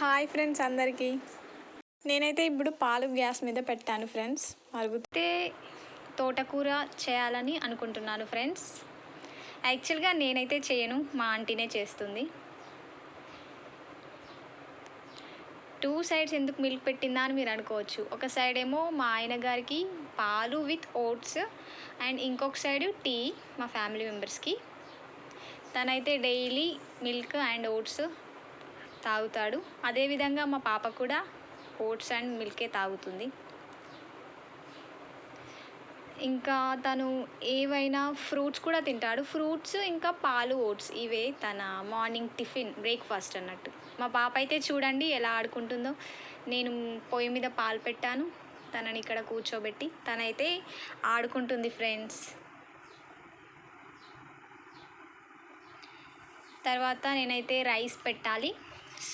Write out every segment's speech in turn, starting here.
Hi friends అందరికీ. నేనైతే ఇప్పుడు పాలు గ్యాస్ మీద పెట్టాను ఫ్రెండ్స్. మరుగుతే తోటకూర చేయాలని అనుకుంటున్నాను ఫ్రెండ్స్. యాక్చువల్గా నేనైతే చేయను, మా ఆంటీనే చేస్తుంది. 2 సైడ్స్ ఎందుకు మిల్క్ పెట్టిందా అని మీరు అనుకోవచ్చు. ఒక సైడ్ ఏమో మా ఆయన గారికి పాలు విత్ ఓట్స్ అండ్ ఇంకొక సైడ్ టీ మా ఫ్యామిలీ మెంబర్స్కి. తనైతే డైలీ మిల్క్ అండ్ ఓట్స్ తాగుతాడు. అదేవిధంగా మా పాప కూడా ఓట్స్ అండ్ మిల్కే తాగుతుంది. ఇంకా తను ఏవైనా ఫ్రూట్స్ కూడా తింటాడు. ఫ్రూట్స్ ఇంకా పాలు ఓట్స్ ఇవే తన మార్నింగ్ టిఫిన్ బ్రేక్ఫాస్ట్ అన్నట్టు. మా పాప అయితే చూడండి ఎలా ఆడుకుంటుందో. నేను పొయ్యి మీద పాలు పెట్టాను, తనని ఇక్కడ కూర్చోబెట్టి తనైతే ఆడుకుంటుంది ఫ్రెండ్స్. తర్వాత నేనైతే రైస్ పెట్టాలి.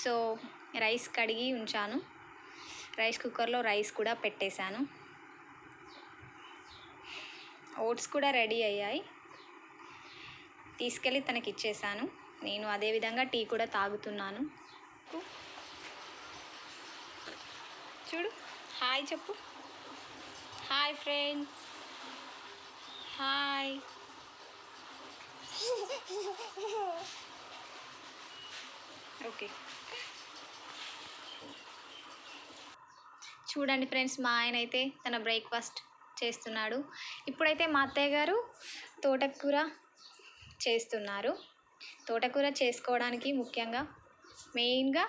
సో రైస్ కడిగి ఉంచాను. రైస్ కుక్కర్లో రైస్ కూడా పెట్టేశాను. ఓట్స్ కూడా రెడీ అయ్యాయి, తీసుకెళ్ళి తనకి ఇచ్చేసాను. నేను అదేవిధంగా టీ కూడా తాగుతున్నాను. చూడు, హాయ్ చెప్పు. Hi friends, hi. ఓకే, చూడండి ఫ్రెండ్స్, మా ఆయన అయితే తన బ్రేక్ఫాస్ట్ చేస్తున్నాడు. ఇప్పుడైతే మా అత్తయ్య గారు తోటకూర చేస్తున్నారు. తోటకూర చేసుకోవడానికి ముఖ్యంగా మెయిన్గా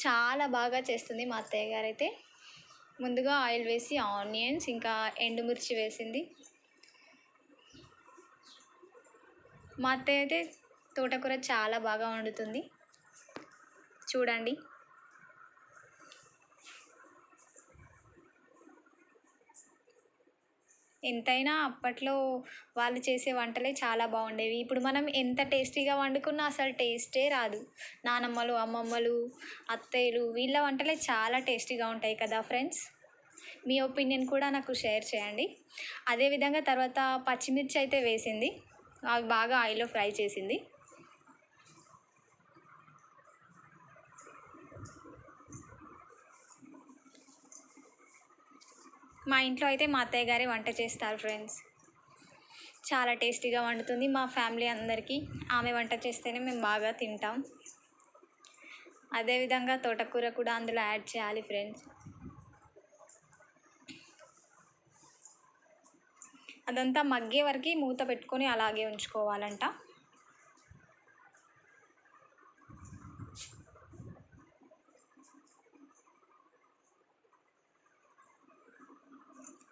చాలా బాగా చేస్తుంది మా అత్తయ్య గారు. అయితే ముందుగా ఆయిల్ వేసి ఆనియన్స్ ఇంకా ఎండుమిర్చి వేసింది. మా అత్తయ్య అయితే తోటకూర చాలా బాగా వండుతుంది. చూడండి, ఎంతైనా అప్పట్లో వాళ్ళు చేసే వంటలే చాలా బాగుండేవి. ఇప్పుడు మనం ఎంత టేస్టీగా వండుకున్నా అసలు టేస్టే రాదు. నానమ్మలు, అమ్మమ్మలు, అత్తయ్యలు వీళ్ళ వంటలే చాలా టేస్టీగా ఉంటాయి కదా ఫ్రెండ్స్. మీ ఒపీనియన్ కూడా నాకు షేర్ చేయండి. అదేవిధంగా తర్వాత పచ్చిమిర్చి అయితే వేసింది, అవి బాగా ఆయిల్లో ఫ్రై చేసింది. మా ఇంట్లో అయితే మా అత్తయ్య గారే వంట చేస్తారు ఫ్రెండ్స్. చాలా టేస్టీగా వండుతుంది. మా ఫ్యామిలీ అందరికీ ఆమె వంట చేస్తేనే మేము బాగా తింటాం. అదేవిధంగా తోటకూర కూడా అందులో యాడ్ చేయాలి ఫ్రెండ్స్. అదంతా మగ్గే వరకు మూత పెట్టుకొని అలాగే ఉంచుకోవాలంట.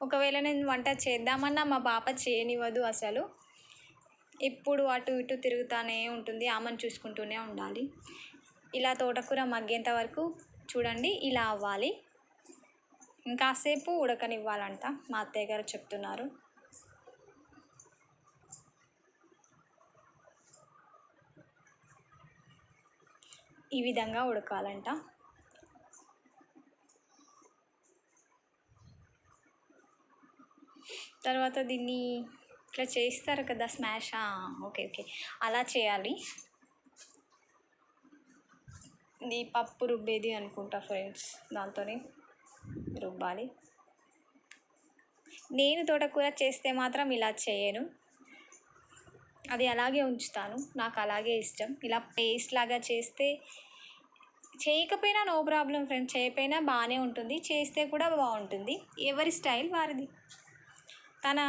ఒకవేళ నేను వంట చేద్దామన్నా మా పాప చేయనివ్వదు అసలు. ఎప్పుడు అటు ఇటు తిరుగుతూనే ఉంటుంది, ఆమెను చూసుకుంటూనే ఉండాలి. ఇలా తోటకూర మగ్గేంత వరకు చూడండి, ఇలా అవ్వాలి. ఇంకాసేపు ఉడకనివ్వాలంట మా అత్తయ్య గారు చెప్తున్నారు. ఈ విధంగా ఉడకాలంట. తర్వాత దీన్ని ఇట్లా చేస్తారు కదా, స్మాష్. ఓకే ఓకే, అలా చేయాలి. ఇది పప్పు రుబ్బేది అనుకుంటా ఫ్రెండ్స్, దాంతోనే రుబ్బాలి. నేను తోటకూర చేస్తే మాత్రం ఇలా చేయను, అది అలాగే ఉంచుతాను. నాకు అలాగే ఇష్టం. ఇలా పేస్ట్ లాగా చేస్తే, చేయకపోయినా నో ప్రాబ్లం ఫ్రెండ్స్, చేయకపోయినా బాగానే ఉంటుంది, చేస్తే కూడా బాగుంటుంది. ఎవరి స్టైల్ వారిది. తన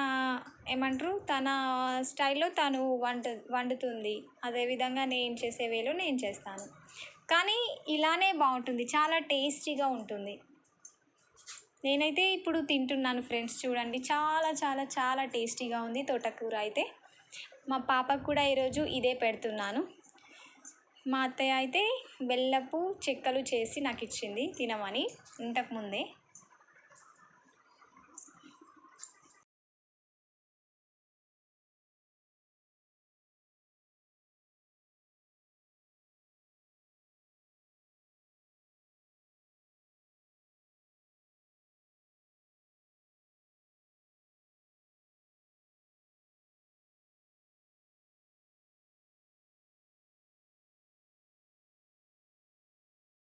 తన స్టైల్లో తను వండుతుంది. అదేవిధంగా నేను చేసే వేలో నేను చేస్తాను. కానీ ఇలానే బాగుంటుంది, చాలా టేస్టీగా ఉంటుంది. నేనైతే ఇప్పుడు తింటున్నాను ఫ్రెండ్స్. చూడండి, చాలా చాలా చాలా టేస్టీగా ఉంది తోటకూర అయితే. మా పాపకు కూడా ఈరోజు ఇదే పెడుతున్నాను. మా అత్తయ్య అయితే బెల్లపు చెక్కలు చేసి నాకు ఇచ్చింది తినమని ఇంతకుముందే.